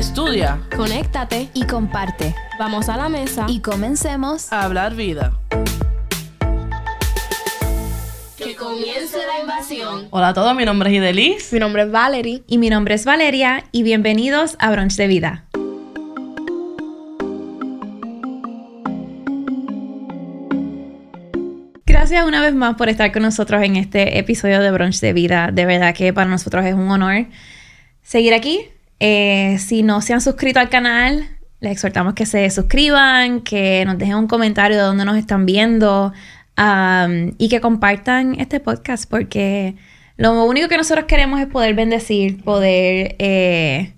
Estudia, conéctate y comparte. Vamos a la mesa Y comencemos a hablar vida. que comience la invasión. Hola a todos, mi nombre es Idelís. Mi nombre es Valerie. Y mi nombre es Valeria y bienvenidos a Brunch de Vida. Gracias una vez más por estar con nosotros en este episodio de Brunch de Vida. De verdad que para nosotros es un honor seguir aquí. Si no se han suscrito al canal, les exhortamos que se suscriban, que nos dejen un comentario de dónde nos están viendo y que compartan este podcast, porque lo único que nosotros queremos es poder bendecir, poder que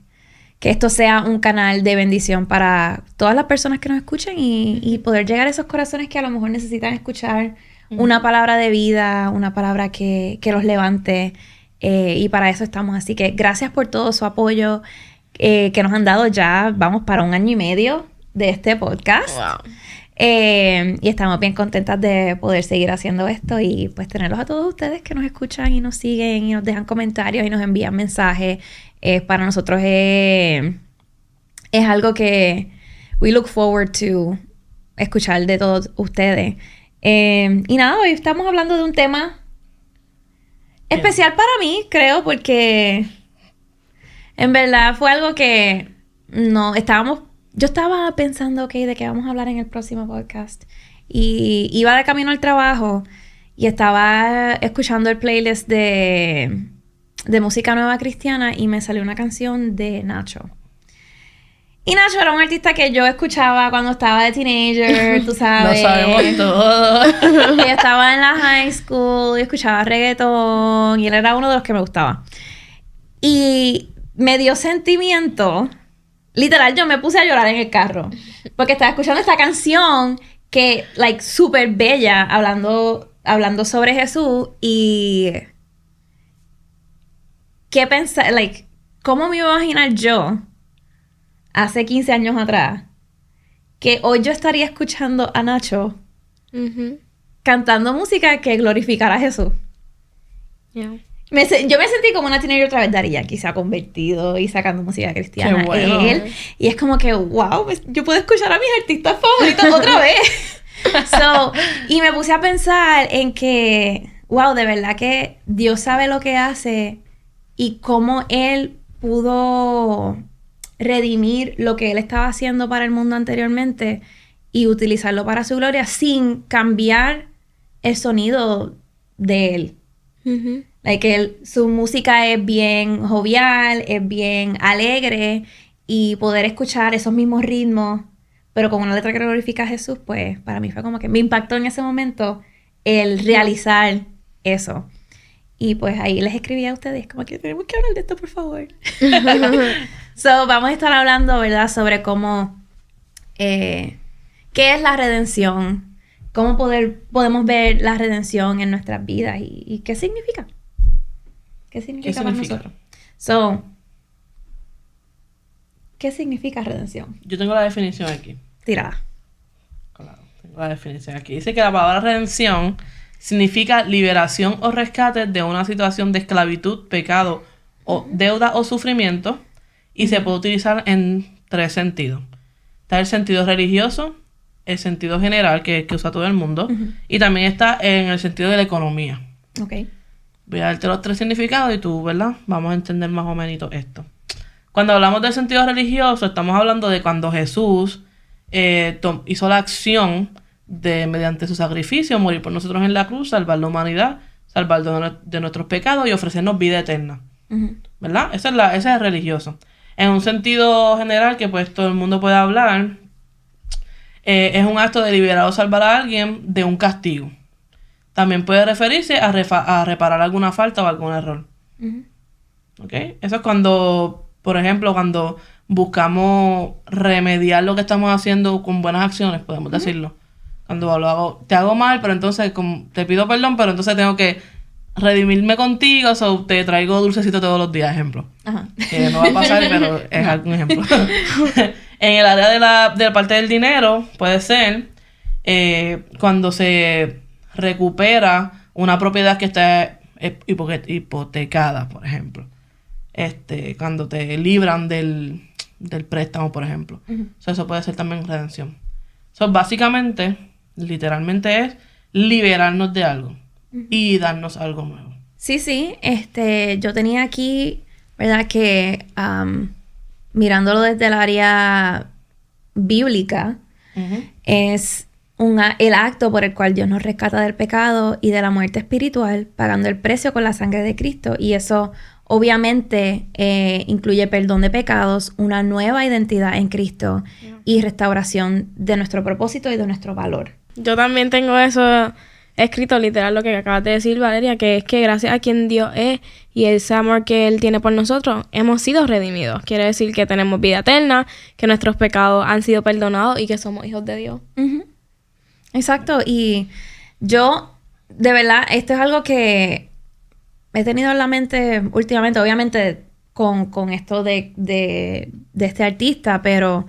esto sea un canal de bendición para todas las personas que nos escuchan y poder llegar a esos corazones que a lo mejor necesitan escuchar una palabra de vida, una palabra que los levante. Y para eso estamos. Así que gracias por todo su apoyo que nos han dado. Ya vamos para 1 año y medio de este podcast. Wow. Y estamos bien contentas de poder seguir haciendo esto y pues tenerlos a todos ustedes que nos escuchan y nos siguen y nos dejan comentarios y nos envían mensajes. Para nosotros es algo que we look forward to escuchar de todos ustedes. Y nada, hoy estamos hablando de un tema especial para mí, creo, porque en verdad fue algo que yo estaba pensando, ok, de qué vamos a hablar en el próximo podcast. Y iba de camino al trabajo y estaba escuchando el playlist de música nueva cristiana y me salió una canción de Nacho. Y Nacho era un artista que yo escuchaba cuando estaba de teenager, tú sabes. Lo sabemos todo. Yo estaba en la high school y escuchaba reggaetón y él era uno de los que me gustaba. Y me dio sentimiento. Literal, yo me puse a llorar en el carro. Porque estaba escuchando esta canción que, súper bella, hablando sobre Jesús. Y ¿qué pensar? ¿Cómo me iba a imaginar yo hace 15 años atrás que hoy yo estaría escuchando a Nacho cantando música que glorificara a Jesús? Yeah. Yo me sentí como una teenager otra vez. Daddy Yankee se ha convertido y sacando música cristiana. Qué bueno. Y es como que, wow, yo puedo escuchar a mis artistas favoritos otra vez. Y me puse a pensar en que, wow, de verdad que Dios sabe lo que hace y cómo Él pudo redimir lo que Él estaba haciendo para el mundo anteriormente y utilizarlo para su gloria sin cambiar el sonido de Él. Su música es bien jovial, es bien alegre y poder escuchar esos mismos ritmos, pero con una letra que glorifica a Jesús, pues para mí fue como que me impactó en ese momento el realizar eso. Y pues ahí les escribí a ustedes como que tenemos que hablar de esto, por favor. Vamos a estar hablando, ¿verdad? Sobre cómo, qué es la redención, cómo podemos ver la redención en nuestras vidas y qué significa. ¿Qué significa para nosotros? ¿Qué significa redención? Yo tengo la definición aquí. Tírala. Claro, tengo la definición aquí. Dice que la palabra redención significa liberación o rescate de una situación de esclavitud, pecado, o deuda o sufrimiento, y se puede utilizar en 3 sentidos. Está el sentido religioso, el sentido general, que usa todo el mundo, y también está en el sentido de la economía. Ok. Voy a darte los 3 significados y tú, ¿verdad? Vamos a entender más o menos esto. Cuando hablamos del sentido religioso, estamos hablando de cuando Jesús hizo la acción de, mediante su sacrificio, morir por nosotros en la cruz, salvar la humanidad, salvar de nuestros pecados y ofrecernos vida eterna. ¿Verdad? Ese es el religioso. En un sentido general, que pues todo el mundo puede hablar, es un acto de liberar o salvar a alguien de un castigo. También puede referirse a reparar alguna falta o algún error. ¿Ok? Eso es cuando, por ejemplo, cuando buscamos remediar lo que estamos haciendo con buenas acciones, podemos decirlo. Cuando te hago mal, pero entonces te pido perdón, pero entonces tengo que redimirme contigo, te traigo dulcecito todos los días, ejemplo. Ajá. Que no va a pasar, pero es algún ejemplo. En el área de la parte del dinero, puede ser cuando se recupera una propiedad que está hipotecada, por ejemplo. Cuando te libran del del préstamo, por ejemplo. So, eso puede ser también redención. So, básicamente, literalmente es liberarnos de algo y darnos algo nuevo. Sí, yo tenía aquí, ¿verdad? Que mirándolo desde el área bíblica, es el acto por el cual Dios nos rescata del pecado y de la muerte espiritual, pagando el precio con la sangre de Cristo. Y eso obviamente incluye perdón de pecados, una nueva identidad en Cristo y restauración de nuestro propósito y de nuestro valor. Yo también tengo eso escrito, literal, lo que acabas de decir, Valeria, que es que gracias a quien Dios es y ese amor que Él tiene por nosotros, hemos sido redimidos. Quiere decir que tenemos vida eterna, que nuestros pecados han sido perdonados y que somos hijos de Dios. Exacto. Y yo, de verdad, esto es algo que he tenido en la mente últimamente, obviamente con esto de este artista, pero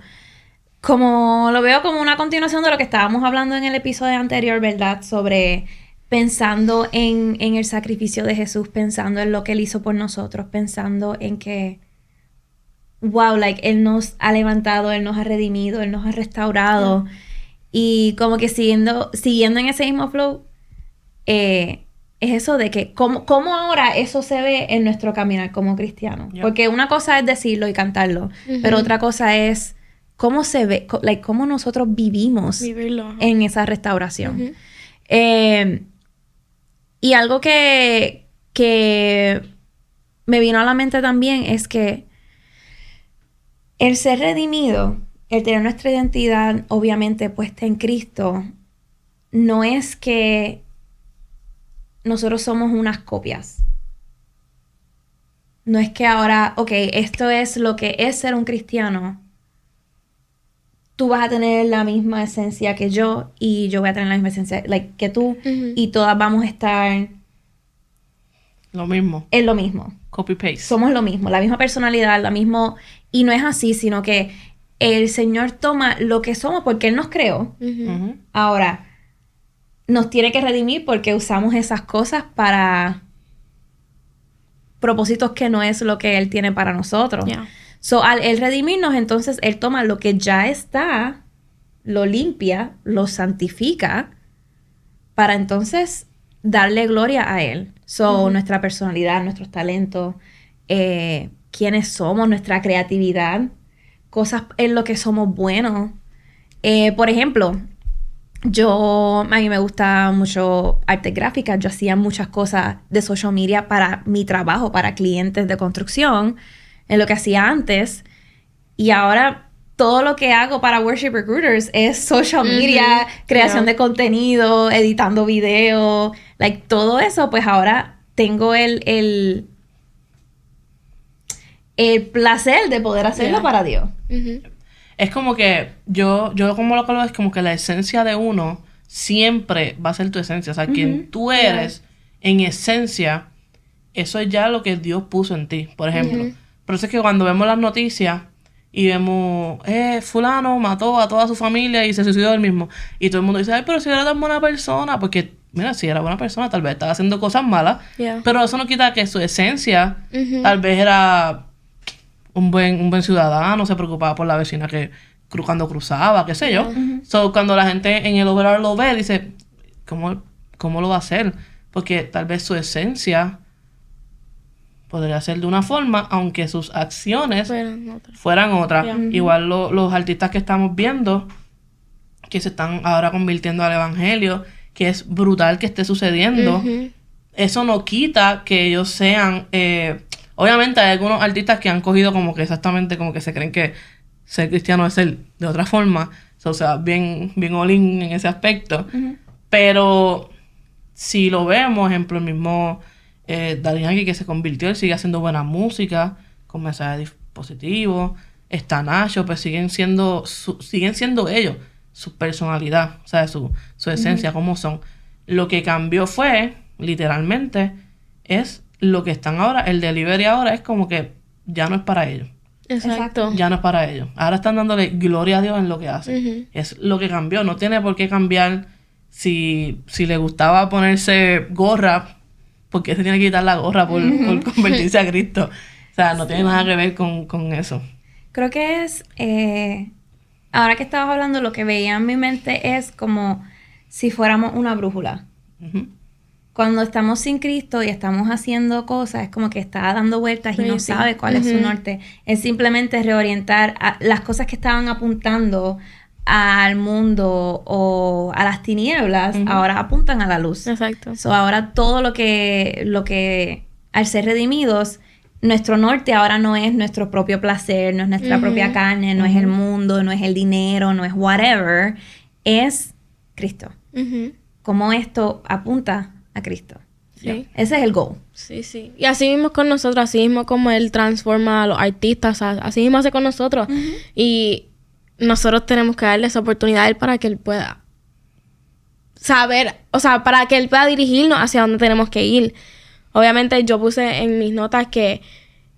como lo veo como una continuación de lo que estábamos hablando en el episodio anterior, ¿verdad? Sobre pensando en el sacrificio de Jesús, pensando en lo que Él hizo por nosotros, pensando en que, wow, like, Él nos ha levantado, Él nos ha redimido, Él nos ha restaurado. Y como que siguiendo en ese mismo flow, es eso de que cómo ahora eso se ve en nuestro caminar como cristianos. Porque una cosa es decirlo y cantarlo, pero otra cosa es cómo se ve, cómo nosotros vivimos en esa restauración. Y algo que me vino a la mente también es que el ser redimido, el tener nuestra identidad obviamente puesta en Cristo, no es que nosotros somos unas copias. No es que ahora, ok, esto es lo que es ser un cristiano. Tú vas a tener la misma esencia que yo y yo voy a tener la misma esencia que tú y todas vamos a estar lo mismo. En lo mismo. Copy-paste. Somos lo mismo, la misma personalidad, la misma... Y no es así, sino que el Señor toma lo que somos porque Él nos creó. Ahora, nos tiene que redimir porque usamos esas cosas para propósitos que no es lo que Él tiene para nosotros. So, al Él redimirnos, entonces Él toma lo que ya está, lo limpia, lo santifica, para entonces darle gloria a Él. So, nuestra personalidad, nuestros talentos, quiénes somos, nuestra creatividad, cosas en lo que somos buenos. Por ejemplo, a mí me gusta mucho arte gráfica. Yo hacía muchas cosas de social media para mi trabajo, para clientes de construcción, en lo que hacía antes. Y ahora todo lo que hago para Worship Recruiters es social media, creación de contenido, editando video, todo eso. Pues ahora tengo el placer de poder hacerlo para Dios. Es como que yo como lo coloco es como que la esencia de uno siempre va a ser tu esencia. O sea, quien tú eres en esencia, eso es ya lo que Dios puso en ti, por ejemplo. Por eso es que cuando vemos las noticias y vemos, fulano mató a toda su familia y se suicidó él mismo. Y todo el mundo dice, ay, pero si era tan buena persona. Porque, mira, si era buena persona, tal vez estaba haciendo cosas malas. Pero eso no quita que su esencia tal vez era un buen ciudadano, se preocupaba por la vecina que cuando cruzaba, qué sé yo. So, cuando la gente en el overall lo ve, dice, ¿cómo lo va a hacer? Porque tal vez su esencia podría ser de una forma, aunque sus acciones fueran otras. Igual los artistas que estamos viendo, que se están ahora convirtiendo al evangelio, que es brutal que esté sucediendo. Eso no quita que ellos sean... obviamente hay algunos artistas que han cogido como que exactamente como que se creen que ser cristiano es ser de otra forma. O sea, bien all in en ese aspecto. Pero si lo vemos, ejemplo, el mismo Daddy Yankee que se convirtió, él sigue haciendo buena música, con mensajes positivos. Está Nacho, pues siguen siendo ellos, su personalidad, o sea, su esencia, cómo son. Lo que cambió fue, literalmente, es lo que están ahora, el delivery ahora es como que ya no es para ellos. Exacto. Ya no es para ellos. Ahora están dándole gloria a Dios en lo que hacen. Es lo que cambió. No tiene por qué cambiar si le gustaba ponerse gorra, porque se tiene que quitar la gorra por convertirse a Cristo. O sea, no tiene nada que ver con eso. Creo que es, ahora que estabas hablando, lo que veía en mi mente es como si fuéramos una brújula. Ujú. Cuando estamos sin Cristo y estamos haciendo cosas, es como que está dando vueltas y no sabe cuál es su norte. Es simplemente reorientar las cosas que estaban apuntando al mundo o a las tinieblas, ahora apuntan a la luz. Exacto. So, ahora todo lo que al ser redimidos, nuestro norte ahora no es nuestro propio placer, no es nuestra propia carne, no es el mundo, no es el dinero, no es whatever, es Cristo. Cómo esto apunta a Cristo. Sí. Ese es el goal. Sí, sí. Y así mismo con nosotros, así mismo como Él transforma a los artistas, así mismo hace con nosotros. Y nosotros tenemos que darle esa oportunidad a Él para que Él pueda saber, o sea, para que Él pueda dirigirnos hacia donde tenemos que ir. Obviamente yo puse en mis notas que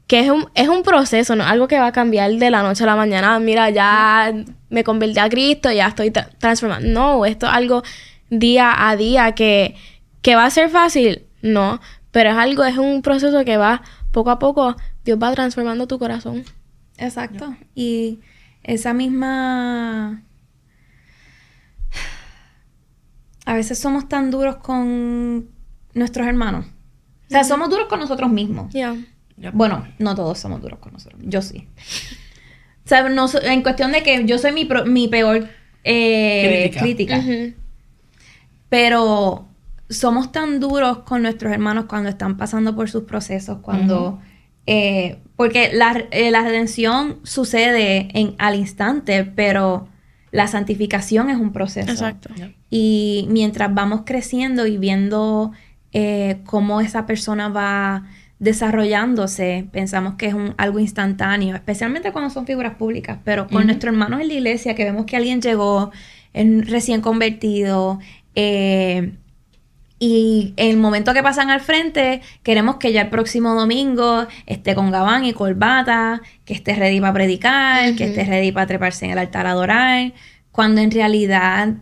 es un proceso, ¿no? Algo que va a cambiar de la noche a la mañana. Mira, ya me convertí a Cristo, ya estoy transformando. No, esto es algo día a día que va a ser fácil. No, pero es un proceso que va poco a poco. Dios va transformando tu corazón. Exacto. Y esa misma... A veces somos tan duros con nuestros hermanos. O sea, somos duros con nosotros mismos. Yeah. Bueno, no todos somos duros con nosotros. Yo sí. O sea, en cuestión de que yo soy mi peor crítica. Pero somos tan duros con nuestros hermanos cuando están pasando por sus procesos, cuando... porque la redención sucede al instante, pero la santificación es un proceso. Exacto. Y mientras vamos creciendo y viendo cómo esa persona va desarrollándose, pensamos que es algo instantáneo, especialmente cuando son figuras públicas, pero con nuestros hermanos en la iglesia, que vemos que alguien llegó, es recién convertido, y en el momento que pasan al frente, queremos que ya el próximo domingo esté con gabán y corbata, que esté ready para predicar, que esté ready para treparse en el altar a adorar, cuando en realidad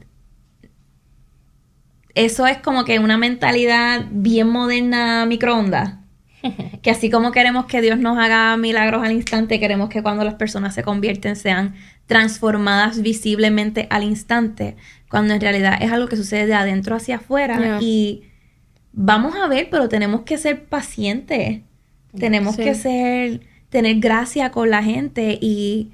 eso es como que una mentalidad bien moderna microondas. Que así como queremos que Dios nos haga milagros al instante, queremos que cuando las personas se convierten sean transformadas visiblemente al instante, cuando en realidad es algo que sucede de adentro hacia afuera. Y vamos a ver, pero tenemos que ser pacientes, tenemos que tener gracia con la gente y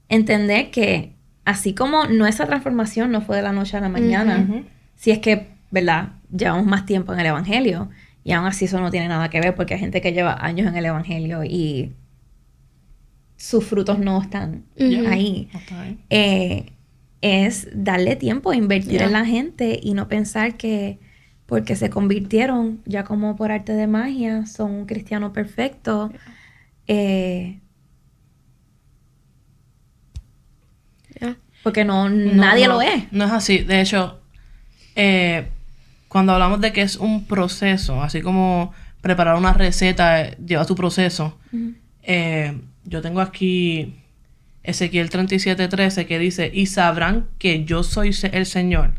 entender que así como nuestra transformación no fue de la noche a la mañana, si es que, ¿verdad?, llevamos más tiempo en el evangelio. Y aún así eso no tiene nada que ver porque hay gente que lleva años en el evangelio y sus frutos no están ahí. Es darle tiempo, invertir en la gente y no pensar que porque se convirtieron ya como por arte de magia son un cristiano perfecto. Porque nadie lo es. No es así. De hecho, cuando hablamos de que es un proceso, así como preparar una receta lleva su proceso, yo tengo aquí Ezequiel 37:13 que dice, y sabrán que yo soy el Señor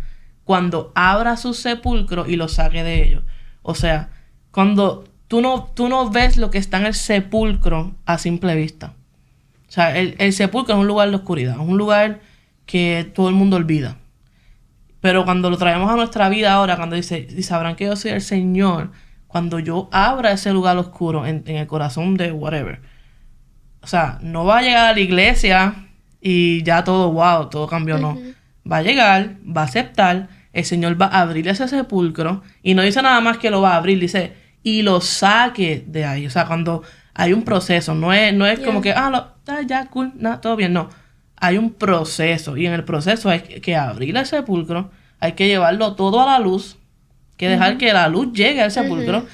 cuando abra su sepulcro y lo saque de ellos. O sea, cuando tú no ves lo que está en el sepulcro a simple vista. O sea, el sepulcro es un lugar de oscuridad, es un lugar que todo el mundo olvida. Pero cuando lo traemos a nuestra vida ahora, cuando dice, y sabrán que yo soy el Señor, cuando yo abra ese lugar oscuro en el corazón de whatever. O sea, no va a llegar a la iglesia y ya todo, wow, todo cambió, no. Va a llegar, va a aceptar, el Señor va a abrir ese sepulcro y no dice nada más que lo va a abrir, dice, y lo saque de ahí. O sea, cuando hay un proceso, no es como que, ya, cool, nada, todo bien, no. Hay un proceso y en el proceso hay que abrir el sepulcro, hay que llevarlo todo a la luz, que dejar que la luz llegue al sepulcro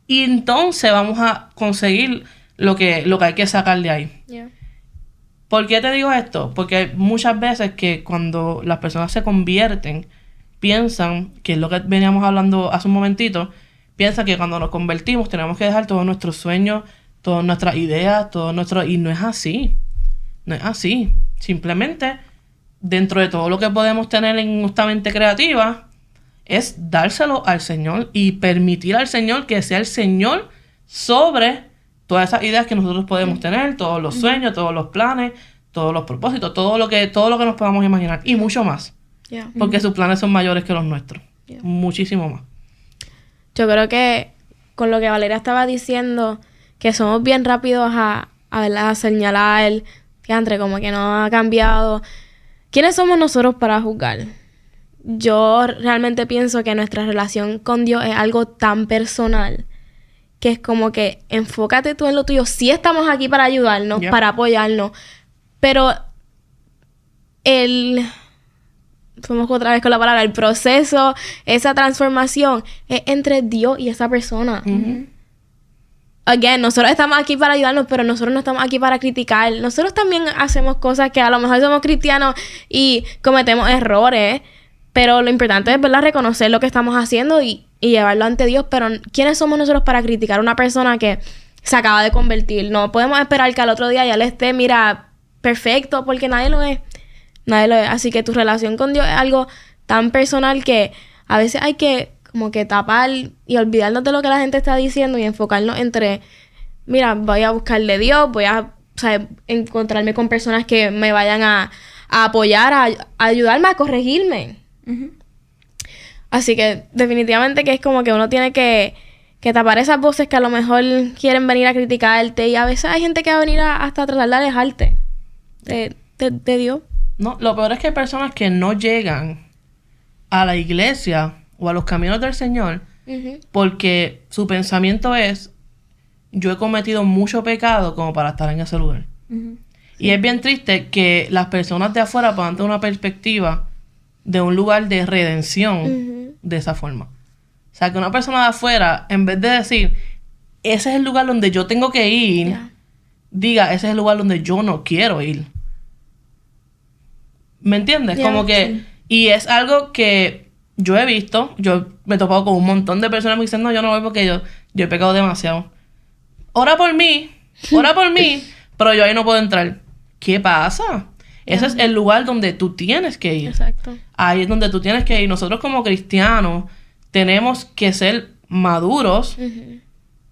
y entonces vamos a conseguir lo que hay que sacar de ahí. ¿Por qué te digo esto? Porque hay muchas veces que cuando las personas se convierten, piensan, que es lo que veníamos hablando hace un momentito, piensan que cuando nos convertimos tenemos que dejar todos nuestros sueños, todas nuestras ideas, y no es así. No es así. Simplemente, dentro de todo lo que podemos tener en nuestra mente creativa, es dárselo al Señor y permitir al Señor que sea el Señor sobre todas esas ideas que nosotros podemos tener, todos los sueños, todos los planes, todos los propósitos, todo lo que nos podamos imaginar y mucho más. Yeah. Porque sus planes son mayores que los nuestros. Yeah. Muchísimo más. Yo creo que con lo que Valeria estaba diciendo, que somos bien rápidos ¿verdad? A señalar que entre como que no ha cambiado. ¿Quiénes somos nosotros para juzgar? Yo realmente pienso que nuestra relación con Dios es algo tan personal que es como que enfócate tú en lo tuyo. Sí estamos aquí para ayudarnos, Yep. para apoyarnos, pero fuimos otra vez con la palabra, el proceso, esa transformación es entre Dios y esa persona. Ujú. Again, nosotros estamos aquí para ayudarnos, pero nosotros no estamos aquí para criticar. Nosotros también hacemos cosas que a lo mejor somos cristianos y cometemos errores, pero lo importante es, ¿verdad?, reconocer lo que estamos haciendo y llevarlo ante Dios. Pero ¿quiénes somos nosotros para criticar a una persona que se acaba de convertir? No podemos esperar que al otro día ya le esté, mira, perfecto, porque nadie lo es. Nadie lo es. Así que tu relación con Dios es algo tan personal que a veces hay que como que tapar y olvidarnos de lo que la gente está diciendo y enfocarnos entre, mira, voy a buscarle Dios, voy a, o sea, encontrarme con personas que me vayan a apoyar, a ayudarme, a corregirme. Ujú. Así que definitivamente que es como que uno tiene que tapar esas voces que a lo mejor quieren venir a criticarte y a veces hay gente que va a venir hasta tratar de alejarte de Dios. No, lo peor es que hay personas que no llegan a la iglesia o a los caminos del Señor Ujú. porque su pensamiento es: yo he cometido mucho pecado como para estar en ese lugar. Ujú. Y es bien triste que las personas de afuera puedan tener una perspectiva de un lugar de redención Ujú. de esa forma. O sea, que una persona de afuera, en vez de decir, ese es el lugar donde yo tengo que ir, Ya. diga, ese es el lugar donde yo no quiero ir. ¿Me entiendes? Ya, Como que... sí. Y es algo que yo he visto. Yo me he topado con un montón de personas que me dicen, no, yo no voy porque yo he pecado demasiado. Ora por mí, pero yo ahí no puedo entrar. ¿Qué pasa? Ese es el lugar donde tú tienes que ir. Exacto. Ahí es donde tú tienes que ir. Nosotros como cristianos tenemos que ser maduros, Ujú.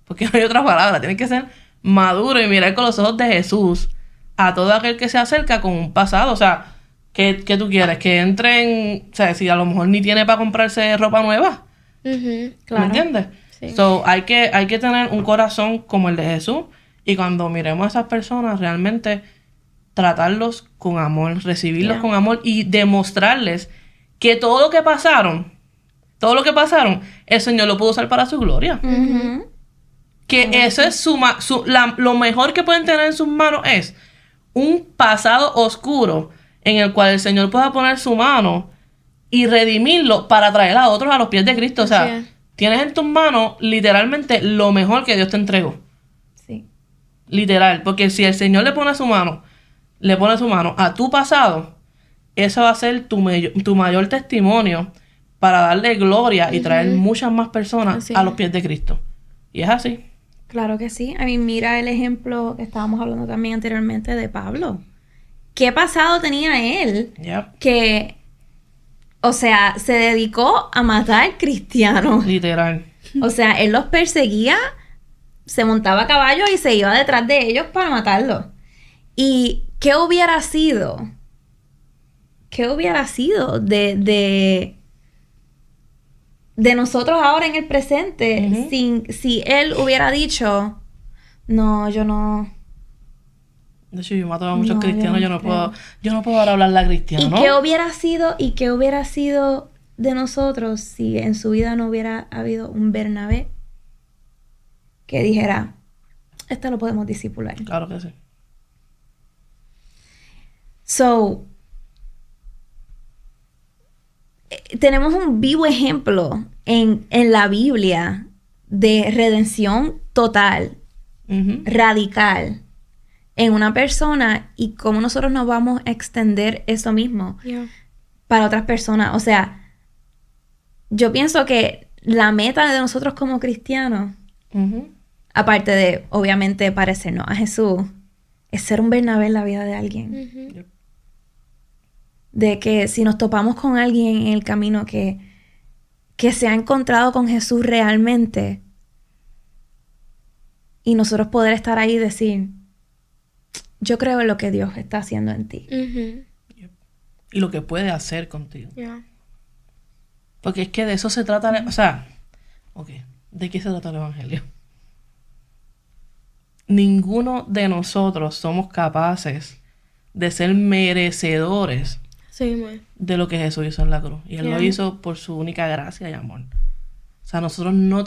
porque no hay otra palabra, tienes que ser maduro y mirar con los ojos de Jesús a todo aquel que se acerca con un pasado. O sea, ¿qué tú quieres? Que entren, o sea, si a lo mejor ni tiene para comprarse ropa nueva. Ujú. Claro. ¿Me entiendes? Sí. So, hay que tener un corazón como el de Jesús y cuando miremos a esas personas realmente tratarlos con amor, recibirlos Yeah. con amor y demostrarles que todo lo que pasaron, el Señor lo pudo usar para su gloria. Ujú. Que eso es lo mejor que pueden tener en sus manos es un pasado oscuro en el cual el Señor pueda poner su mano y redimirlo para traer a otros a los pies de Cristo. O sea, Así es. tienes en tus manos literalmente lo mejor que Dios te entregó. Sí. Literal. Porque si el Señor le pone su mano a tu pasado, eso va a ser tu mayor testimonio para darle gloria y traer muchas más personas Así a es. los pies de Cristo. Y es así. Claro que sí. A mí, mira el ejemplo que estábamos hablando también anteriormente de Pablo. ¿Qué pasado tenía él? Yep. Que, o sea, se dedicó a matar cristianos. Literal. O sea, él los perseguía, se montaba a caballo y se iba detrás de ellos para matarlos. ¿Y qué hubiera sido? ¿Qué hubiera sido de nosotros ahora en el presente Ujú. si él hubiera dicho, no, yo no... De hecho, yo mato a muchos No, cristianos, yo no yo no puedo ahora hablar la cristiana, ¿Y ¿no? qué hubiera sido de nosotros si en su vida no hubiera habido un Bernabé que dijera, esto lo podemos discipular? Claro que sí. So, tenemos un vivo ejemplo en la Biblia de redención total, Ujú. radical, en una persona y cómo nosotros nos vamos a extender eso mismo Yeah. para otras personas. O sea, yo pienso que la meta de nosotros como cristianos, Ujú. aparte de, obviamente, parecernos a Jesús, es ser un Bernabé en la vida de alguien. Ujú. De que si nos topamos con alguien en el camino que se ha encontrado con Jesús realmente y nosotros poder estar ahí y decir, yo creo en lo que Dios está haciendo en ti. Ujú. Y lo que puede hacer contigo. Yeah. Porque es que de eso se trata, o sea, ok, ¿de qué se trata el evangelio? Ninguno de nosotros somos capaces de ser merecedores Sí, muy. de lo que Jesús hizo en la cruz. Y Él lo Yeah. hizo por su única gracia y amor. O sea, nosotros no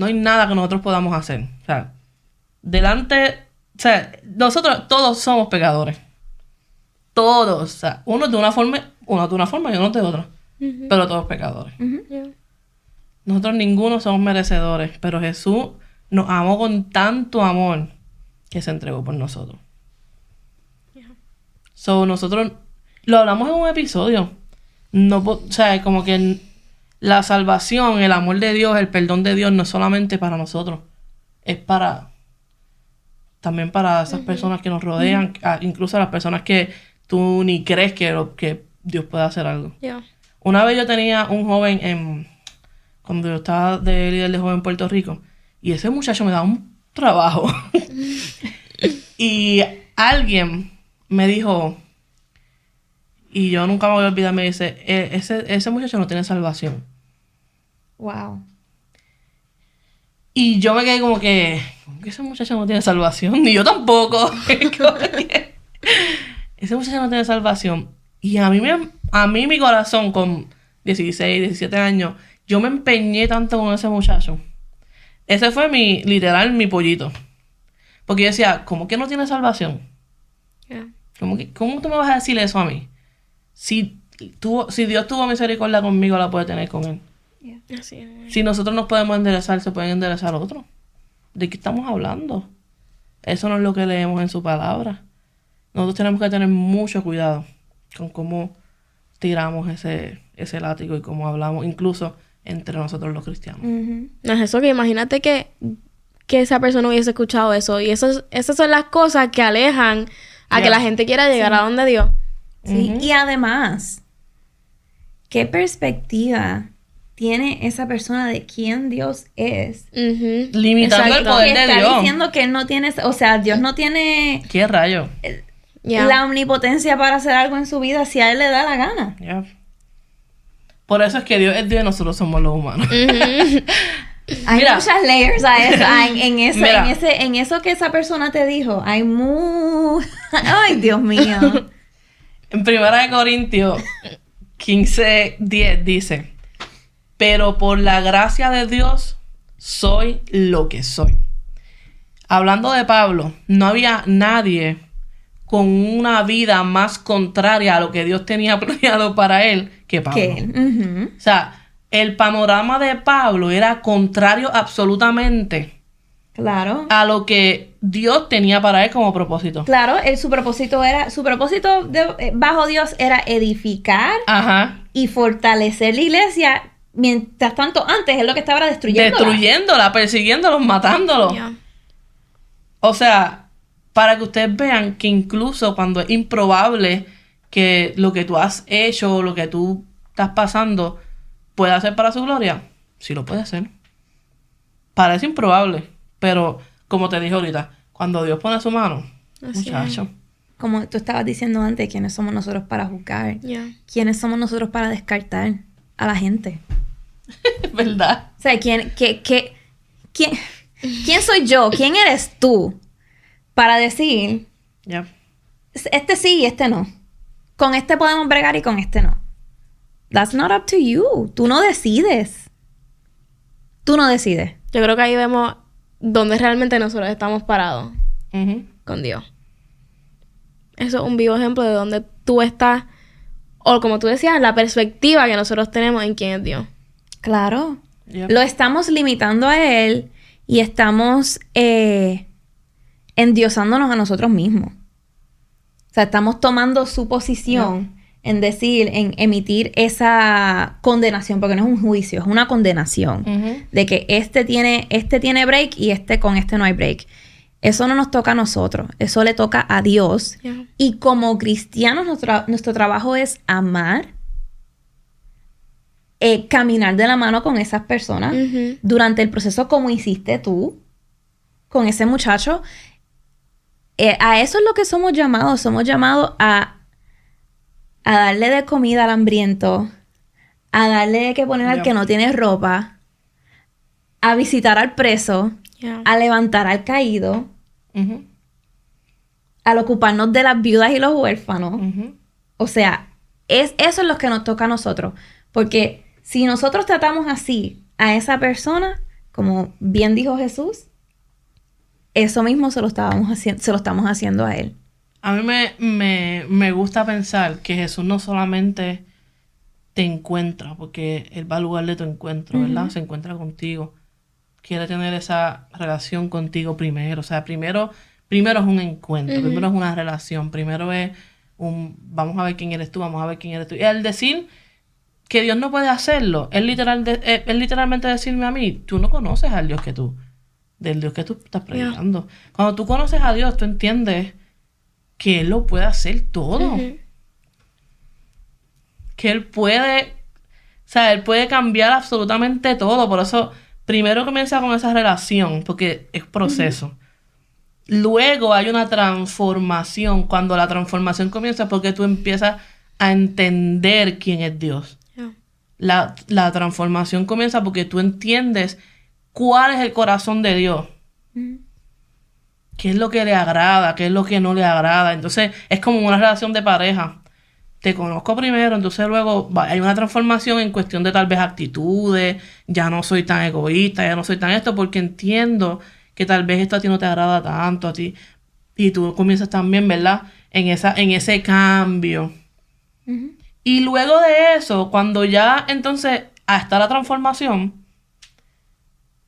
hay nada que nosotros podamos hacer. O sea, nosotros todos somos pecadores. Todos. O sea, unos de una forma y unos de otra. Ujú. Pero todos pecadores. Yeah. Nosotros ninguno somos merecedores, pero Jesús nos amó con tanto amor que se entregó por nosotros. Yeah. So, nosotros lo hablamos en un episodio. O sea, como que la salvación, el amor de Dios, el perdón de Dios no es solamente para nosotros. Es también para esas personas que nos rodean, incluso a las personas que tú ni crees que Dios puede hacer algo. Yeah. Una vez yo tenía un joven cuando yo estaba de líder de joven en Puerto Rico, y ese muchacho me daba un trabajo. Y alguien me dijo, y yo nunca me voy a olvidar, me dice, ese muchacho no tiene salvación. Wow. Y yo me quedé como que ese muchacho no tiene salvación, ni yo tampoco. Ese muchacho no tiene salvación. Y a mí mi corazón con 16, 17 años, yo me empeñé tanto con ese muchacho. Ese fue literal mi pollito. Porque yo decía, ¿cómo que no tiene salvación? Yeah. ¿Cómo tú me vas a decir eso a mí? Si Dios tuvo misericordia conmigo, la puede tener con él. Así es. Si nosotros nos podemos enderezar, se pueden enderezar otros. ¿De qué estamos hablando? Eso no es lo que leemos en su palabra. Nosotros tenemos que tener mucho cuidado con cómo tiramos ese látigo y cómo hablamos, incluso entre nosotros los cristianos. Ujú. No es eso, que imagínate que esa persona hubiese escuchado eso. Y esas son las cosas que alejan a que Yeah. la gente quiera llegar a donde Dios. Sí, Ujú. y además, ¿qué perspectiva tiene esa persona de quién Dios es? Ujú. Limitando Exacto. el poder Que de está Dios. diciendo que él no tiene, o sea, Dios no tiene ¿Qué rayo? Yeah. la omnipotencia para hacer algo en su vida si a él le da la gana. Yeah. Por eso es que Dios es Dios y nosotros somos los humanos. Hay Mira. muchas layers a eso, Mira. en eso que esa persona te dijo. Hay Ay, Dios mío. En 1 Corintios 15:10 dice, pero por la gracia de Dios soy lo que soy. Hablando de Pablo, no había nadie con una vida más contraria a lo que Dios tenía planeado para él que Pablo. ¿Qué? O sea, el panorama de Pablo era contrario absolutamente Claro. a lo que Dios tenía para él como propósito. Claro, su propósito bajo Dios era edificar Ajá. y fortalecer la iglesia. Mientras tanto, antes es lo que estaba destruyendo. Destruyéndola, persiguiéndolos, matándolos. Yeah. O sea, para que ustedes vean que incluso cuando es improbable que lo que tú has hecho o lo que tú estás pasando pueda ser para su gloria, sí lo puede hacer. Parece improbable, pero como te dije ahorita, cuando Dios pone su mano, Así muchacho. Como tú estabas diciendo antes, ¿quiénes somos nosotros para juzgar? Yeah. ¿Quiénes somos nosotros para descartar a la gente? Es verdad. O sea, ¿quién soy yo? ¿Quién eres tú para decir, Ya. este sí y este no? Con este podemos bregar y con este no. That's not up to you. Tú no decides. Tú no decides. Yo creo que ahí vemos dónde realmente nosotros estamos parados Ujú. con Dios. Eso es un vivo ejemplo de dónde tú estás, o como tú decías, la perspectiva que nosotros tenemos en quién es Dios. Claro. Yep. Lo estamos limitando a él y estamos endiosándonos a nosotros mismos. O sea, estamos tomando su posición en decir, en emitir esa condenación, porque no es un juicio, es una condenación. Ujú. De que este tiene break y con este no hay break. Eso no nos toca a nosotros, eso le toca a Dios. Yeah. Y como cristianos, nuestro trabajo es amar, caminar de la mano con esas personas Ujú. durante el proceso como hiciste tú con ese muchacho. A eso es lo que somos llamados. Somos llamados a darle de comida al hambriento, a darle de que poner al que no tiene ropa, a visitar al preso, Yeah. a levantar al caído, Ujú, al ocuparnos de las viudas y los huérfanos. ujú. O sea, eso es lo que nos toca a nosotros. Porque si nosotros tratamos así a esa persona, como bien dijo Jesús, eso mismo se lo estamos haciendo a él. A mí me gusta pensar que Jesús no solamente te encuentra, porque Él va al lugar de tu encuentro, ¿verdad? Se encuentra contigo. Quiere tener esa relación contigo primero. O sea, primero es un encuentro, primero es una relación, primero es vamos a ver quién eres tú, vamos a ver quién eres tú. Y al decir que Dios no puede hacerlo, es literalmente decirme a mí, tú no conoces al Dios del Dios que tú estás predicando. Cuando tú conoces a Dios, tú entiendes que Él lo puede hacer todo. Que Él puede, o sea, Él puede cambiar absolutamente todo. Por eso, primero comienza con esa relación, porque es proceso. Luego hay una transformación. Cuando la transformación comienza, porque tú empiezas a entender quién es Dios. Yeah. La transformación comienza porque tú entiendes cuál es el corazón de Dios. ¿Qué es lo que le agrada? ¿Qué es lo que no le agrada? Entonces, es como una relación de pareja. Te conozco primero, entonces luego hay una transformación en cuestión de tal vez actitudes. Ya no soy tan egoísta, ya no soy tan esto, porque entiendo que tal vez esto a ti no te agrada tanto a ti. Y tú comienzas también, ¿verdad? En ese cambio. Y luego de eso, cuando ya entonces está la transformación,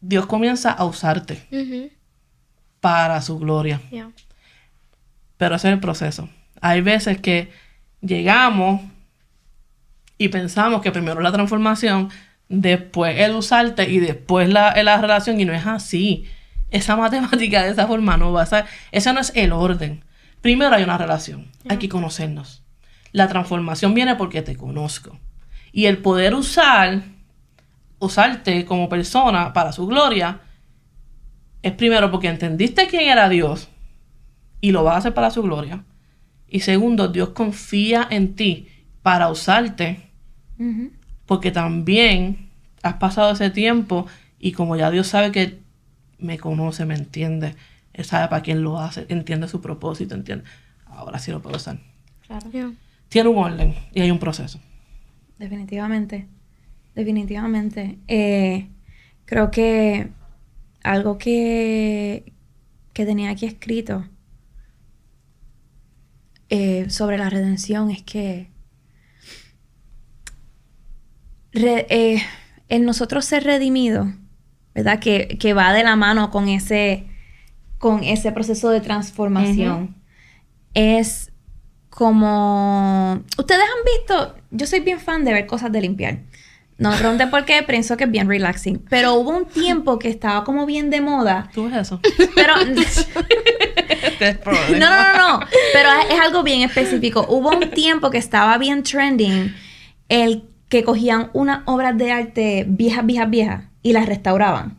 Dios comienza a usarte para su gloria. Yeah. Pero ese es el proceso. Hay veces que llegamos y pensamos que primero la transformación, después el usarte y después la relación, y no es así. Esa matemática de esa forma no va a ser. Ese no es el orden. Primero hay una relación. Hay que conocernos. La transformación viene porque te conozco. Y el poder usarte como persona para su gloria, es primero porque entendiste quién era Dios y lo vas a hacer para su gloria. Y segundo, Dios confía en ti para usarte porque también has pasado ese tiempo y como ya Dios sabe que me conoce, me entiende, Él sabe para quién lo hace, entiende su propósito, entiende. Ahora sí lo puedo usar. Claro. Yeah. Tiene un orden y hay un proceso. Definitivamente. Creo que algo que tenía aquí escrito sobre la redención es que el nosotros ser redimidos, ¿verdad? Que va de la mano con ese proceso de transformación. Es como... Ustedes han visto... Yo soy bien fan de ver cosas de limpiar. No me pregunten por qué, pienso que es bien relaxing. Pero hubo un tiempo que estaba como bien de moda. ¿Tú ves eso? Pero... Este es problema. No. Pero es algo bien específico. Hubo un tiempo que estaba bien trending el que cogían unas obras de arte viejas y las restauraban.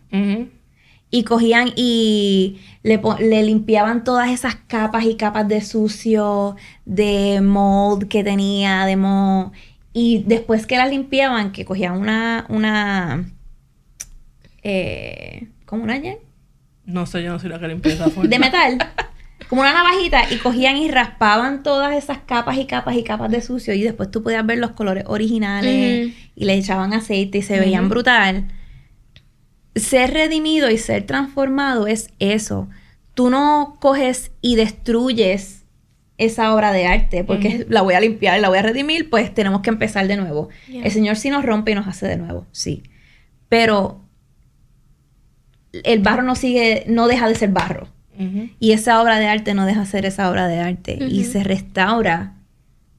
Y cogían y le limpiaban todas esas capas y capas de sucio, de mold que tenía, de moho. Y después que las limpiaban, que cogían ¿cómo una yen? No sé, yo no soy la que limpia esa forma. De metal. Como una navajita. Y cogían y raspaban todas esas capas y capas de sucio. Y después tú podías ver los colores originales. Y le echaban aceite y se veían brutal. Ser redimido y ser transformado es eso. Tú no coges y destruyes esa obra de arte porque la voy a limpiar, la voy a redimir, pues tenemos que empezar de nuevo. Yeah. El Señor sí nos rompe y nos hace de nuevo, sí. Pero el barro no deja de ser barro. Y esa obra de arte no deja de ser esa obra de arte. Y se restaura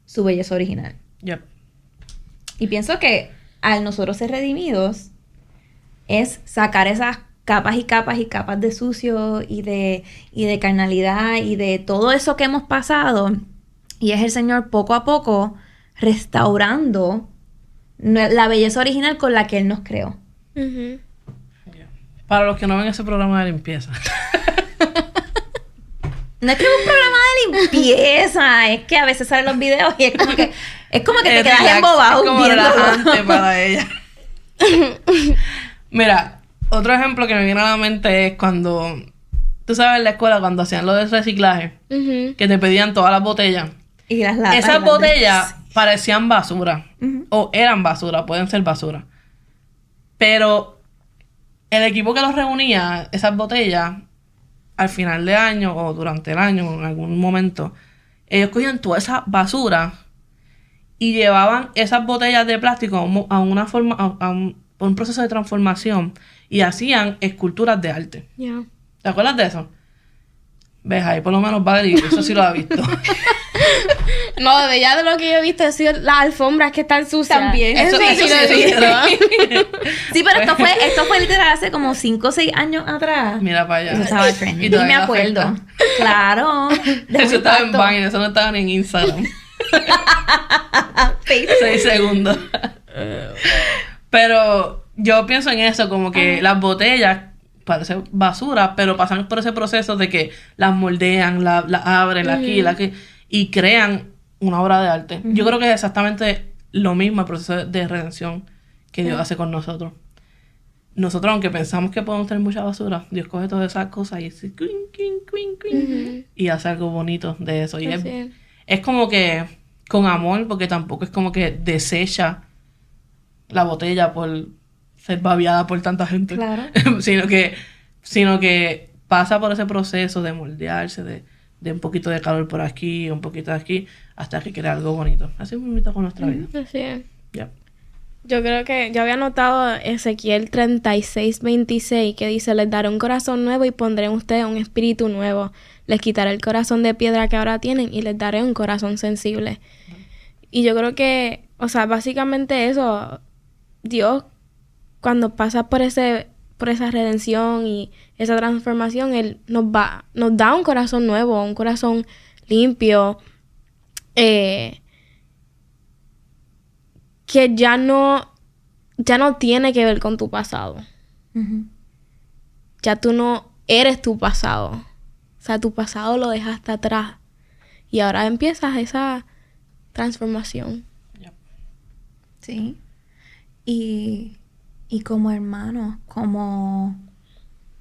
su belleza original. Yep. Y pienso que al nosotros ser redimidos es sacar esas capas y capas de sucio y de carnalidad y de todo eso que hemos pasado. Y es el Señor poco a poco restaurando la belleza original con la que Él nos creó. Para los que no ven ese programa de limpieza. No es que es un programa de limpieza, es que a veces salen los videos y es como que te quedas embobado es como viéndolo. relajante para ella. Mira, otro ejemplo que me viene a la mente es cuando... Tú sabes, en la escuela, cuando hacían lo del reciclaje, Ujú. que te pedían todas las botellas. Y las latas. Esas y las botellas parecían basura. Ujú. O eran basura, pueden ser basura. Pero el equipo que los reunía, esas botellas, al final de año o durante el año, en algún momento, ellos cogían toda esa basura y llevaban esas botellas de plástico a una forma, a un proceso de transformación y hacían esculturas de arte. Ya. ¿Te acuerdas de eso? Ves, ahí por lo menos Valerie, eso sí lo ha visto. No, de ya de lo que yo he visto han sido las alfombras que están sucias. También. Eso sí lo he sí, visto. Sí, pero esto fue literal hace como 5 o 6 años atrás. Mira para allá. Eso estaba trending. Y todavía me acuerdo. afecta. Claro. De Eso estaba en impacto. Vine, eso no estaba ni en Instagram. Facebook. 6 segundos. Pero yo pienso en eso, como que las botellas parecen basura, pero pasan por ese proceso de que las moldean, las abren, la aquí, y crean una obra de arte. Yo creo que es exactamente lo mismo el proceso de redención que Dios hace con nosotros. Nosotros, aunque pensamos que podemos tener mucha basura, Dios coge todas esas cosas y dice, y hace algo bonito de eso. Y Así es como que con amor, porque tampoco es como que desecha la botella por ser babiada por tanta gente. Claro. sino que pasa por ese proceso de moldearse, de un poquito de calor por aquí, un poquito de aquí, hasta que crea algo bonito. Así es bonito con nuestra vida. Así es. Ya. Yo creo que yo había notado Ezequiel 36:26 que dice, les daré un corazón nuevo y pondré en ustedes un espíritu nuevo. Les quitaré el corazón de piedra que ahora tienen y les daré un corazón sensible. Y yo creo que, o sea, básicamente eso, Dios, cuando pasa por esa redención y esa transformación, Él nos da un corazón nuevo, un corazón limpio, que ya no tiene que ver con tu pasado. Ujú. Ya tú no eres tu pasado. O sea, tu pasado lo dejaste atrás. Y ahora empiezas esa transformación. Ya. Sí. Y como hermanos, como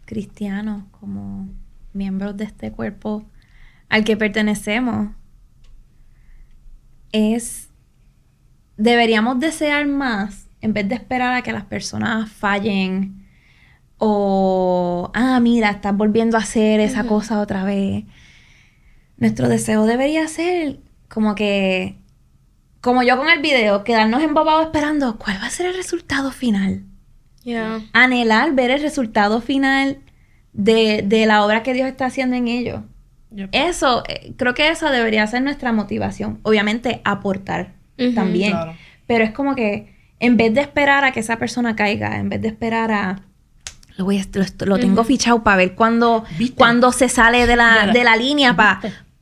cristianos, como miembros de este cuerpo al que pertenecemos, deberíamos desear más en vez de esperar a que las personas fallen o, mira, estás volviendo a hacer esa cosa otra vez. Nuestro deseo debería ser como yo con el video, quedarnos embobados esperando cuál va a ser el resultado final. Yeah. Anhelar ver el resultado final de la obra que Dios está haciendo en ellos. Yep. Eso, creo que eso debería ser nuestra motivación. Obviamente, aportar Ujú. también. Claro. Pero es como que en vez de esperar a que esa persona caiga, en vez de esperar a... Lo tengo fichado para ver cuándo se sale de la línea para...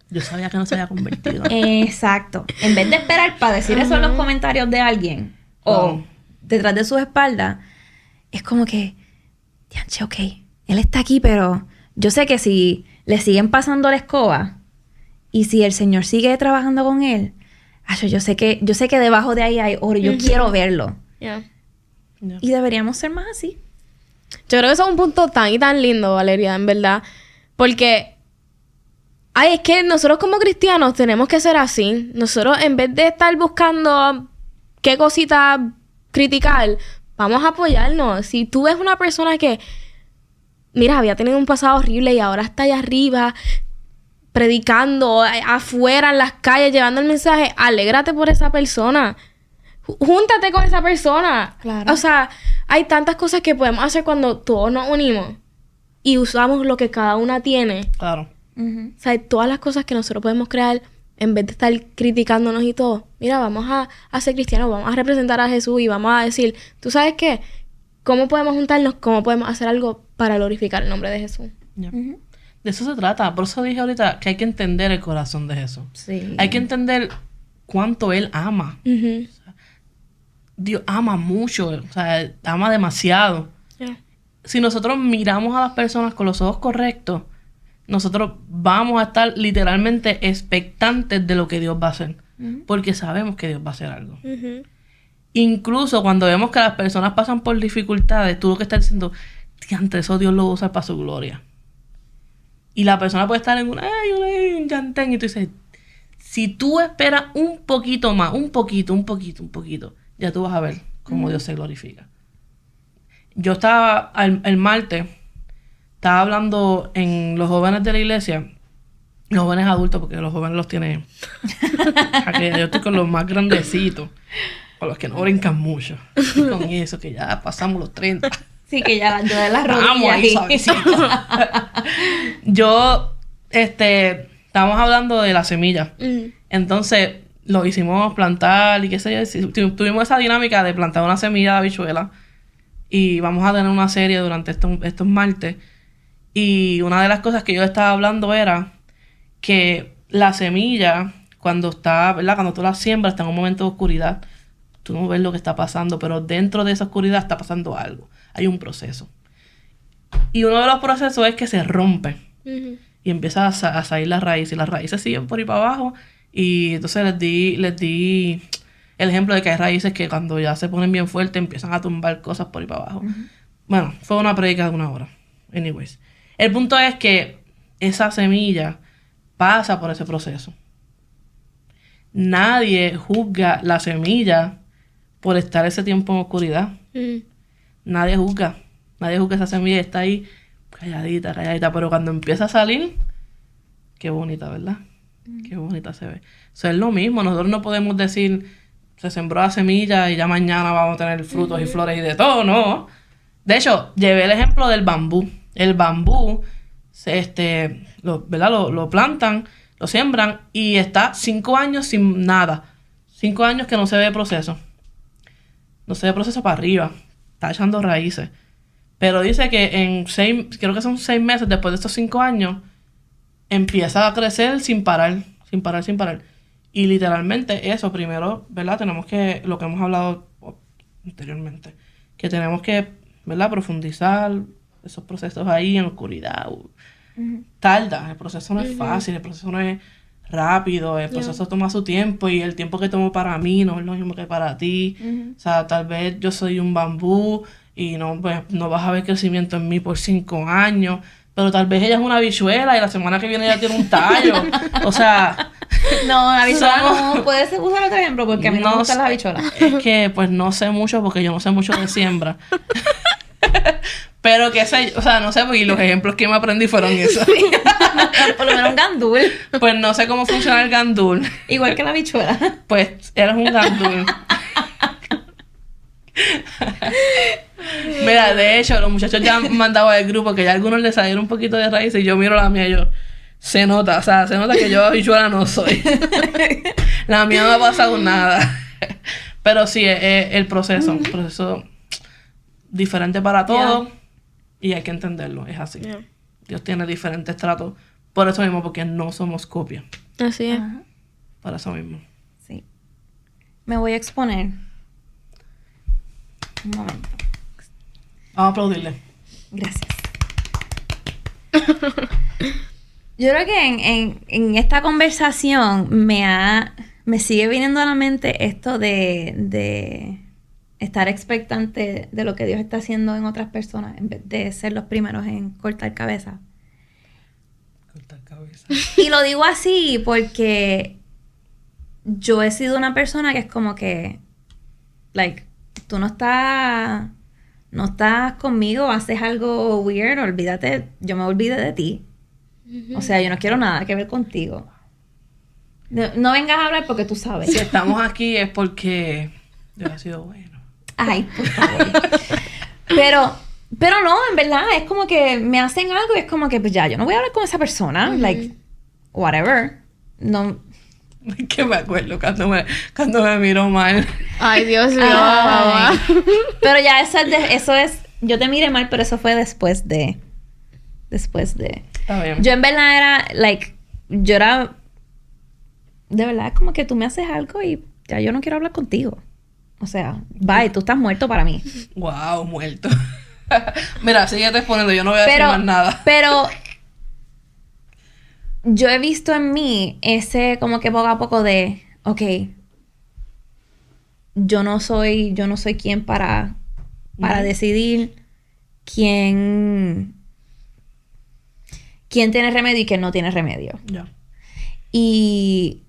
Yo sabía que no se había convertido. Exacto. En vez de esperar para decir eso en los comentarios de alguien o detrás de sus espaldas, es como que, dianche, ok, él está aquí, pero yo sé que si le siguen pasando la escoba y si el Señor sigue trabajando con él, yo sé que debajo de ahí hay oro, yo quiero verlo. Yeah. Ya. Y deberíamos ser más así. Yo creo que eso es un punto tan y tan lindo, Valeria, en verdad. Porque, es que nosotros como cristianos tenemos que ser así. Nosotros, en vez de estar buscando qué cosita criticar, vamos a apoyarnos. Si tú ves una persona que, mira, había tenido un pasado horrible y ahora está allá arriba, predicando afuera en las calles, llevando el mensaje, alégrate por esa persona. Júntate con esa persona. Claro. O sea, hay tantas cosas que podemos hacer cuando todos nos unimos y usamos lo que cada una tiene. Claro. Ujú. O sea, todas las cosas que nosotros podemos crear, en vez de estar criticándonos y todo, mira, vamos a ser cristianos, vamos a representar a Jesús y vamos a decir, ¿tú sabes qué? ¿Cómo podemos juntarnos? ¿Cómo podemos hacer algo para glorificar el nombre de Jesús? Ya. Ujú. De eso se trata. Por eso dije ahorita que hay que entender el corazón de Jesús. Sí. Hay que entender cuánto Él ama. Ujú. Dios ama mucho, o sea, ama demasiado. Yeah. Si nosotros miramos a las personas con los ojos correctos, nosotros vamos a estar literalmente expectantes de lo que Dios va a hacer. Porque sabemos que Dios va a hacer algo. Incluso cuando vemos que las personas pasan por dificultades, tú lo que estás diciendo, diantre, eso Dios lo va a usar para su gloria. Y la persona puede estar en un llantén y tú dices, si tú esperas un poquito más, un poquito, ya tú vas a ver cómo Dios se glorifica. Yo estaba, el martes, estaba hablando en los jóvenes de la iglesia, los jóvenes adultos, porque los jóvenes los tienen, yo estoy con los más grandecitos, con los que no brincan mucho, y con eso, que ya pasamos los 30. Sí, que ya yo de las rodillas. Vamos ahí, suavecito. Estábamos hablando de la semilla. Entonces, lo hicimos plantar y qué sé yo. Tuvimos esa dinámica de plantar una semilla de habichuela. Y vamos a tener una serie durante estos martes. Y una de las cosas que yo estaba hablando era que la semilla, cuando está, ¿verdad? Cuando tú la siembras, está en un momento de oscuridad. Tú no ves lo que está pasando, pero dentro de esa oscuridad está pasando algo. Hay un proceso. Y uno de los procesos es que se rompe. Y empieza a salir la raíz. Y las raíces siguen por ahí para abajo. Y entonces les di el ejemplo de que hay raíces que cuando ya se ponen bien fuertes empiezan a tumbar cosas por ahí para abajo. Bueno, fue una predica de 1 hora. Anyways. El punto es que esa semilla pasa por ese proceso. Nadie juzga la semilla por estar ese tiempo en oscuridad. Nadie juzga esa semilla, está ahí calladita, pero cuando empieza a salir, qué bonita, ¿verdad? Qué bonita se ve. Eso es lo mismo, nosotros no podemos decir, se sembró la semilla y ya mañana vamos a tener frutos y flores y de todo, no. De hecho, llevé el ejemplo del bambú. El bambú, lo plantan, lo siembran y está 5 años sin nada. 5 años que no se ve proceso. No se ve proceso para arriba. Está echando raíces. Pero dice que creo que son 6 meses después de estos 5 años, empieza a crecer sin parar. Y literalmente eso, primero, ¿verdad? Tenemos que, lo que hemos hablado anteriormente, que tenemos que, ¿verdad? Profundizar esos procesos ahí en oscuridad. Tarda, el proceso no es fácil, el proceso no es rápido, el proceso toma su tiempo y el tiempo que tomó para mí no es lo mismo que para ti. O sea, tal vez yo soy un bambú y no vas a ver crecimiento en mí por 5 años, pero tal vez ella es una habichuela y la semana que viene ella tiene un tallo. O sea... No, la habichuela no puedes usar otro ejemplo porque a mí no me gustan las habichuelas. Es que pues no sé mucho porque yo no sé mucho de siembra. Pero que sé, o sea, no sé, porque los ejemplos que me aprendí fueron esos. Por lo menos un gandul. Pues no sé cómo funciona el gandul. Igual que la habichuela. Pues eres un gandul. Mira, de hecho, los muchachos ya han mandado al grupo que ya a algunos les salieron un poquito de raíz y yo miro la mía y yo... Se nota que yo habichuela no soy. La mía no ha pasado nada. Pero sí, es el proceso. Un proceso diferente para todos. Y hay que entenderlo. Es así. Dios tiene diferentes tratos. Por eso mismo, porque no somos copias. Así es. Por eso mismo. Sí. Me voy a exponer. Un momento. Vamos a aplaudirle. Gracias. Yo creo que en esta conversación me sigue viniendo a la mente esto de estar expectante de lo que Dios está haciendo en otras personas en vez de ser los primeros en cortar cabeza. Cortar cabeza. Y lo digo así porque yo he sido una persona que es como que, tú no estás conmigo, haces algo weird, olvídate, yo me olvidé de ti. O sea, yo no quiero nada que ver contigo. No vengas a hablar porque tú sabes. Si estamos aquí es porque Dios ha sido bueno. Ay, por favor. Pero no, en verdad, es como que me hacen algo y es como que, pues ya, yo no voy a hablar con esa persona. Whatever. No. Que me acuerdo cuando me miró mal. Ay, Dios mío, mamá. Pero ya, eso es... Yo te miré mal, pero eso fue después de... Está bien. Yo en verdad era, yo era... De verdad, como que tú me haces algo y ya yo no quiero hablar contigo. O sea, bye, tú estás muerto para mí. Wow, muerto. Mira, sigue exponiendo, yo no voy a decir más nada. Pero yo he visto en mí ese como que poco a poco de, ok, yo no soy quien para decidir quién tiene remedio y quién no tiene remedio. Ya. Y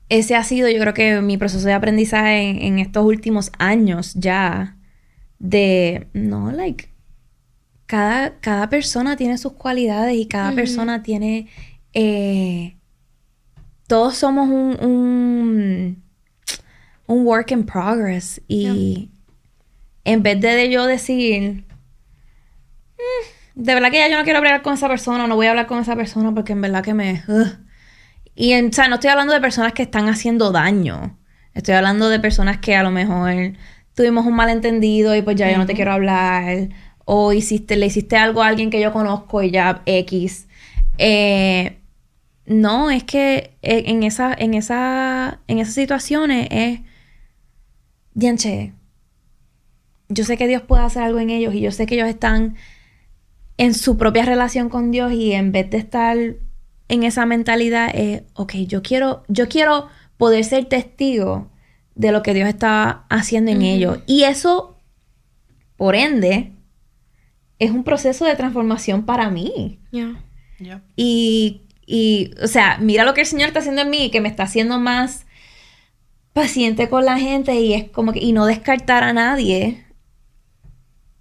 ese ha sido, yo creo que mi proceso de aprendizaje en estos últimos años ya, de, no, like, cada persona tiene sus cualidades y cada persona tiene, todos somos un work in progress. Y en vez de yo decir, de verdad que ya yo no quiero hablar con esa persona, no voy a hablar con esa persona porque en verdad que me... Y, o sea, no estoy hablando de personas que están haciendo daño. Estoy hablando de personas que a lo mejor tuvimos un malentendido y pues ya yo no te quiero hablar. O le hiciste algo a alguien que yo conozco y ya X. No, es que en esas situaciones es... Dianche, yo sé que Dios puede hacer algo en ellos y yo sé que ellos están en su propia relación con Dios y en vez de estar en esa mentalidad es, ok, yo quiero poder ser testigo de lo que Dios está haciendo en ellos. Y eso, por ende, es un proceso de transformación para mí. Yeah. Yep. Y, o sea, mira lo que el Señor está haciendo en mí, que me está haciendo más paciente con la gente y es como que, y no descartar a nadie.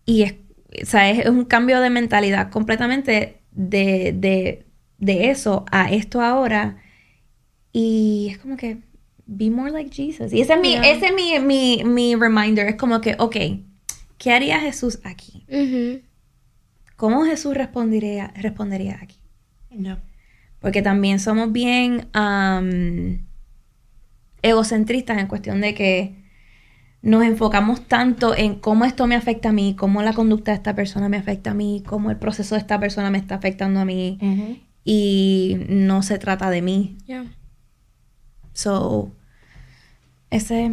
Y es, o sea, es un cambio de mentalidad completamente de eso a esto ahora. Y es como que, be more like Jesus. Y ese es mi reminder. Es como que, ok, ¿qué haría Jesús aquí? ¿Cómo Jesús respondería aquí? Yep. Porque también somos bien egocentristas en cuestión de que nos enfocamos tanto en cómo esto me afecta a mí, cómo la conducta de esta persona me afecta a mí, cómo el proceso de esta persona me está afectando a mí. Y no se trata de mí. Yeah. So, ese es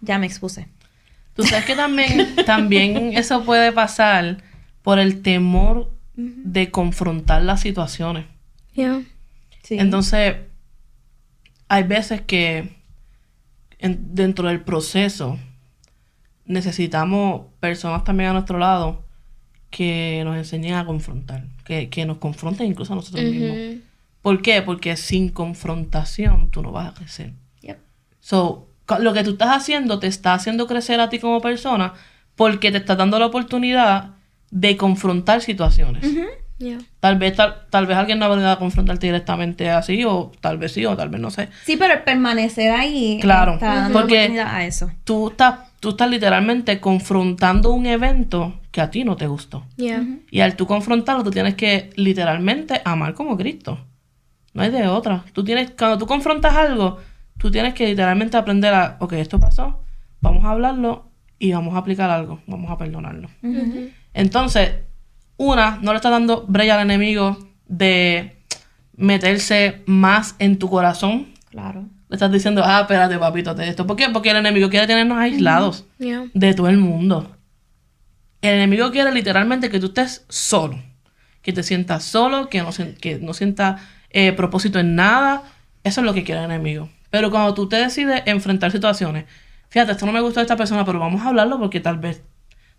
ya me expuse. Tú sabes que también eso puede pasar por el temor de confrontar las situaciones. Yeah. Sí. Entonces, hay veces que dentro del proceso necesitamos personas también a nuestro lado que nos enseñen a confrontar, que nos confronten incluso a nosotros mismos. ¿Por qué? Porque sin confrontación tú no vas a crecer. Yep. So, lo que tú estás haciendo te está haciendo crecer a ti como persona porque te está dando la oportunidad de confrontar situaciones. Yeah. Tal vez alguien no va a venir a confrontarte directamente así, o tal vez sí, o tal vez no sé. Sí, pero el permanecer ahí Claro, está dando porque oportunidad a eso. Tú estás literalmente confrontando un evento que a ti no te gustó. Yeah. Y al tú confrontarlo, tú tienes que literalmente amar como Cristo. No hay de otra. Cuando tú confrontas algo, tú tienes que literalmente aprender a, ok, esto pasó, vamos a hablarlo y vamos a aplicar algo, vamos a perdonarlo. Entonces, no le estás dando brecha al enemigo de meterse más en tu corazón. Claro. Le estás diciendo, espérate, papito, de esto. ¿Por qué? Porque el enemigo quiere tenernos aislados Yeah. de todo el mundo. El enemigo quiere literalmente que tú estés solo. Que te sientas solo, que no sientas propósito en nada. Eso es lo que quiere el enemigo. Pero cuando tú te decides enfrentar situaciones, fíjate, esto no me gusta de esta persona, pero vamos a hablarlo porque tal vez...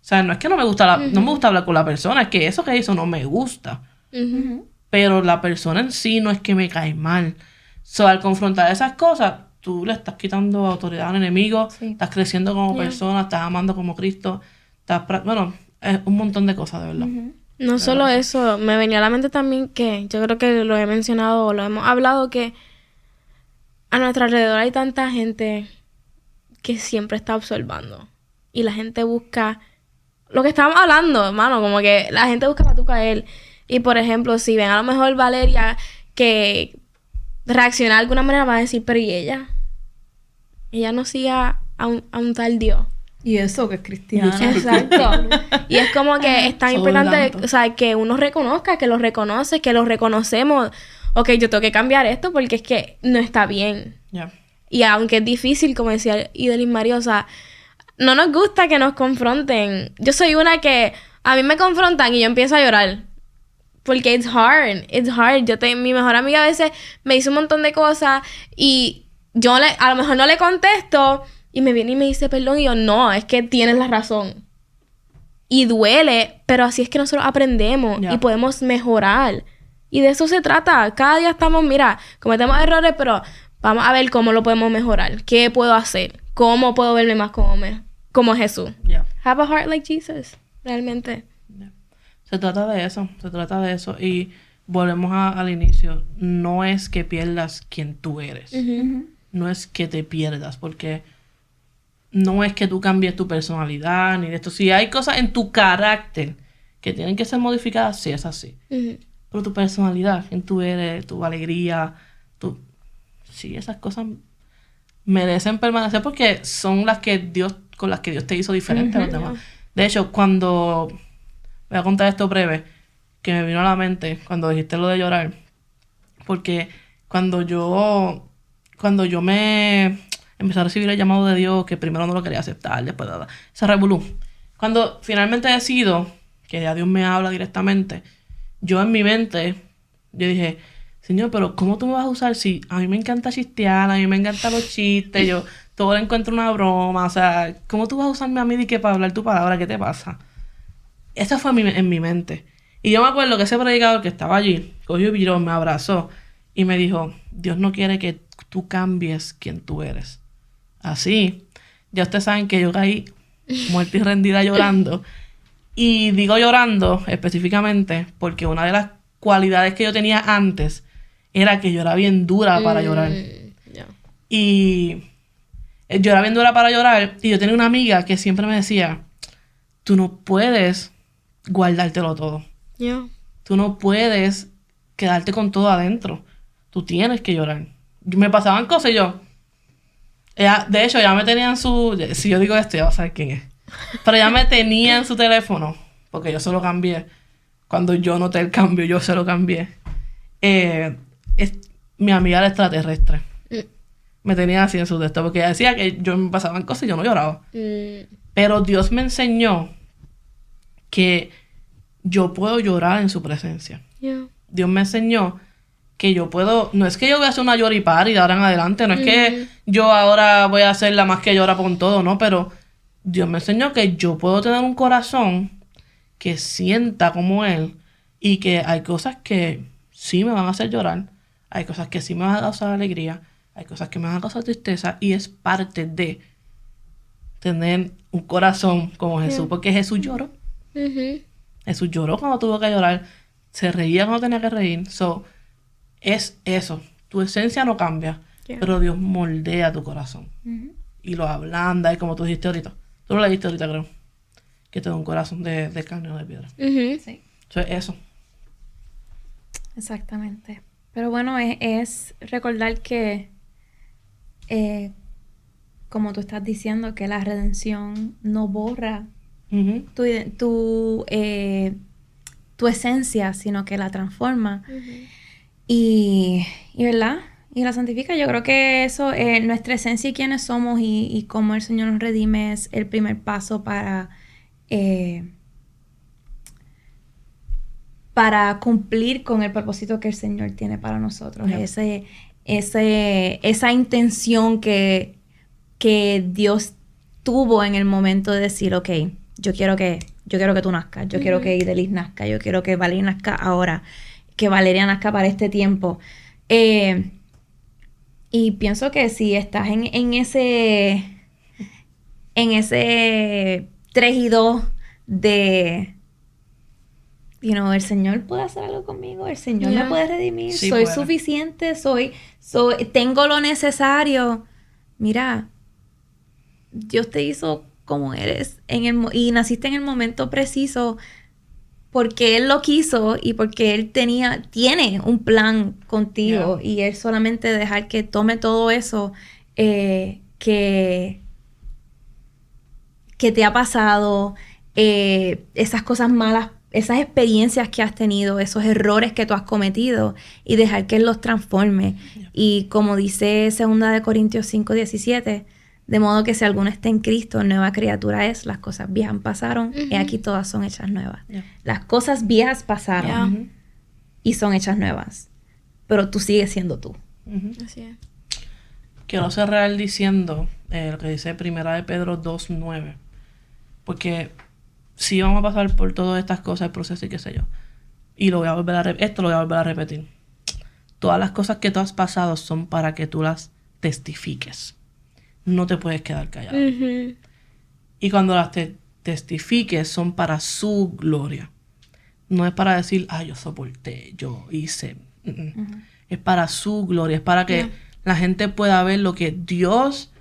O sea, no es que no me gusta hablar con la persona, es que eso que hizo no me gusta. Pero la persona en sí no es que me cae mal. So, al confrontar esas cosas, tú le estás quitando autoridad al enemigo, estás creciendo como persona, estás amando como Cristo, es un montón de cosas, de verdad. No solo eso, me venía a la mente también que yo creo que lo he mencionado o lo hemos hablado, que a nuestro alrededor hay tanta gente que siempre está observando. Y la gente busca... Lo que estábamos hablando, hermano, como que la gente busca para tú caer. Y, por ejemplo, si ven a lo mejor Valeria que reacciona de alguna manera, va a decir, pero ¿y ella? Ella no sigue a un tal Dios. Y eso que es cristiano. Exacto. Y es como que es tan Soy importante, tanto. o sea, que uno reconozca, que lo reconoce, que lo reconocemos. Ok, yo tengo que cambiar esto porque es que no está bien. Ya. Y aunque es difícil, como decía Idelín María, o sea, no nos gusta que nos confronten. Yo soy una que a mí me confrontan y yo empiezo a llorar. Porque it's hard. Mi mejor amiga a veces me dice un montón de cosas y yo a lo mejor no le contesto y me viene y me dice perdón y yo, no, es que tienes la razón. Y duele, pero así es que nosotros aprendemos y podemos mejorar. Y de eso se trata. Cada día estamos, mira, cometemos errores, pero vamos a ver cómo lo podemos mejorar. ¿Qué puedo hacer? ¿Cómo puedo verme más como Jesús? Have a heart like Jesus. Realmente. Se trata de eso. Y volvemos al inicio. No es que pierdas quien tú eres. No es que te pierdas, porque no es que tú cambies tu personalidad, ni de esto. Si hay cosas en tu carácter que tienen que ser modificadas, sí es así. Pero tu personalidad, quien tú eres, tu alegría, sí, esas cosas merecen permanecer porque son con las que Dios te hizo diferente a los demás. De hecho, voy a contar esto breve, que me vino a la mente cuando dijiste lo de llorar. Porque cuando yo me empecé a recibir el llamado de Dios, que primero no lo quería aceptar, después se revolú. Cuando finalmente decido que ya Dios me habla directamente, yo en mi mente, yo dije, Señor, pero ¿cómo tú me vas a usar si a mí me encanta chistear, a mí me encantan los chistes, yo todo le encuentro una broma, o sea, ¿cómo tú vas a usarme a mí de que para hablar tu palabra? ¿Qué te pasa? Esa fue en mi mente. Y yo me acuerdo que ese predicador que estaba allí, cogió y viró, me abrazó y me dijo, Dios no quiere que tú cambies quien tú eres. Así, ya ustedes saben que yo caí muerta y rendida llorando. Y digo llorando específicamente porque una de las cualidades que yo tenía antes era que yo era bien dura para llorar. Y yo era bien dura para llorar y yo tenía una amiga que siempre me decía, tú no puedes guardártelo todo. Tú no puedes quedarte con todo adentro. Tú tienes que llorar. Me pasaban cosas y yo... de hecho, ya me tenían si yo digo esto, ya vas a saber quién es. Pero ya me tenía en su teléfono, porque yo se lo cambié. Cuando yo noté el cambio, yo se lo cambié. Mi amiga era extraterrestre. Me tenía así en su texto, porque ella decía que yo me pasaban cosas y yo no lloraba. Pero Dios me enseñó que yo puedo llorar en su presencia. Dios me enseñó que yo puedo... No es que yo voy a hacer una lloripar y de ahora en adelante. No es que yo ahora voy a ser la más que llora con todo, ¿no? Pero Dios me enseñó que yo puedo tener un corazón que sienta como Él y que hay cosas que sí me van a hacer llorar. Hay cosas que sí me van a causar alegría. Hay cosas que me van a causar tristeza. Y es parte de tener un corazón como Jesús. Porque Jesús lloró. Jesús lloró cuando tuvo que llorar. Se reía cuando tenía que reír. Es eso. Tu esencia no cambia. Pero Dios moldea tu corazón. Y lo ablanda. Y como tú dijiste ahorita. Tú lo leíste ahorita, creo. Que te da un corazón de carne o de piedra. Sí. Eso. Exactamente. Pero bueno, es recordar que, como tú estás diciendo, que la redención no borra tu esencia, sino que la transforma. Y ¿verdad? Y la santifica. Yo creo que eso, nuestra esencia y quiénes somos y cómo el Señor nos redime es el primer paso para cumplir con el propósito que el Señor tiene para nosotros. Esa intención que Dios tuvo en el momento de decir, ok, yo quiero que tú nazcas, yo quiero que Idelis nazca, yo quiero que Valeria nazca ahora, que Valeria nazca para este tiempo. Y pienso que si estás en ese 3 y 2 de... el Señor puede hacer algo conmigo, el Señor me puede redimir, sí, soy puede. suficiente, tengo lo necesario. Mira, Dios te hizo como eres y naciste en el momento preciso porque Él lo quiso y porque Él tiene un plan contigo y Él solamente dejar que tome todo eso que te ha pasado, esas cosas malas, esas experiencias que has tenido, esos errores que tú has cometido y dejar que Él los transforme. Y como dice 2 Corintios 5:17, de modo que si alguno está en Cristo, nueva criatura es, las cosas viejas pasaron, y aquí todas son hechas nuevas. Las cosas viejas pasaron. y son hechas nuevas. Pero tú sigues siendo tú. Así es. Quiero cerrar diciendo lo que dice Primera de Pedro 2:9. Porque si vamos a pasar por todas estas cosas, el proceso y qué sé yo. Y lo voy a volver a esto lo voy a volver a repetir. Todas las cosas que tú has pasado son para que tú las testifiques. No te puedes quedar callado. Y cuando las testifiques son para su gloria. No es para decir, yo soporté, yo hice. Es para su gloria. Es para que la gente pueda ver lo que Dios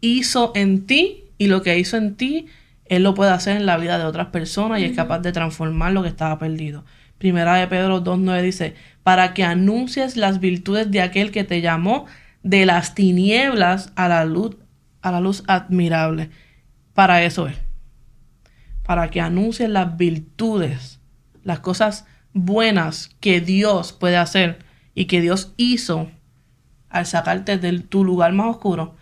hizo en ti y lo que hizo en ti, Él lo puede hacer en la vida de otras personas y es capaz de transformar lo que estaba perdido. Primera de Pedro 2:9 dice, para que anuncies las virtudes de aquel que te llamó de las tinieblas a la luz admirable. Para eso es. Para que anuncies las virtudes, las cosas buenas que Dios puede hacer y que Dios hizo al sacarte de tu lugar más oscuro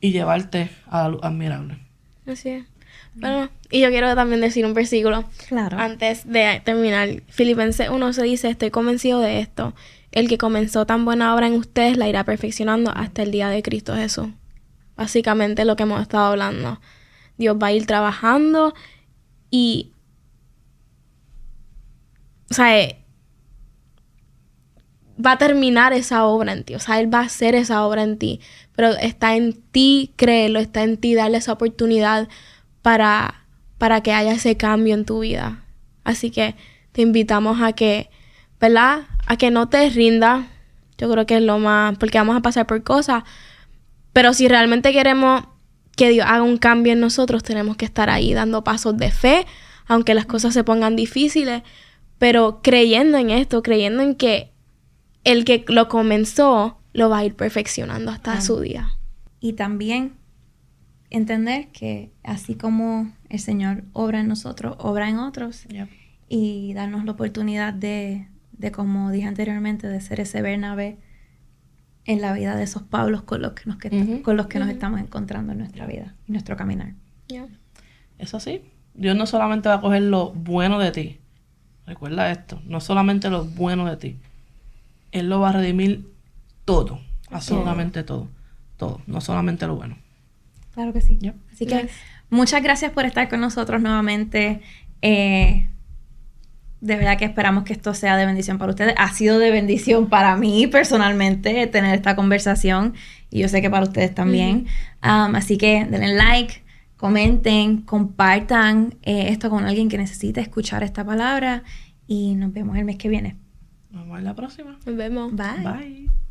y llevarte a la luz admirable. Así es. Bueno, y yo quiero también decir un versículo. Claro. Antes de terminar. Filipenses 1 se dice, estoy convencido de esto. El que comenzó tan buena obra en ustedes la irá perfeccionando hasta el día de Cristo Jesús. Básicamente lo que hemos estado hablando. Dios va a ir trabajando y... O sea, va a terminar esa obra en ti. O sea, Él va a hacer esa obra en ti. Pero está en ti creerlo, está en ti darle esa oportunidad para que haya ese cambio en tu vida. Así que te invitamos a que, ¿verdad? A que no te rindas. Yo creo que es lo más... Porque vamos a pasar por cosas. Pero si realmente queremos que Dios haga un cambio en nosotros, tenemos que estar ahí dando pasos de fe, aunque las cosas se pongan difíciles, pero creyendo en esto, creyendo en que el que lo comenzó lo va a ir perfeccionando hasta su día. Y también entender que así como el Señor obra en nosotros, obra en otros. Yep. Y darnos la oportunidad de, como dije anteriormente, de ser ese Bernabé en la vida de esos Pablos con los que nos estamos encontrando en nuestra vida, en nuestro caminar. Yeah. Es así. Dios no solamente va a coger lo bueno de ti. Recuerda esto. No solamente lo bueno de ti. Él lo va a redimir todo. Absolutamente todo. Todo. No solamente lo bueno. Claro que sí. Yep. Así que muchas gracias por estar con nosotros nuevamente. De verdad que esperamos que esto sea de bendición para ustedes. Ha sido de bendición para mí personalmente tener esta conversación. Y yo sé que para ustedes también. Así que denle like, comenten, compartan esto con alguien que necesite escuchar esta palabra. Y nos vemos el mes que viene. Nos vemos en la próxima. Nos vemos. Bye. Bye.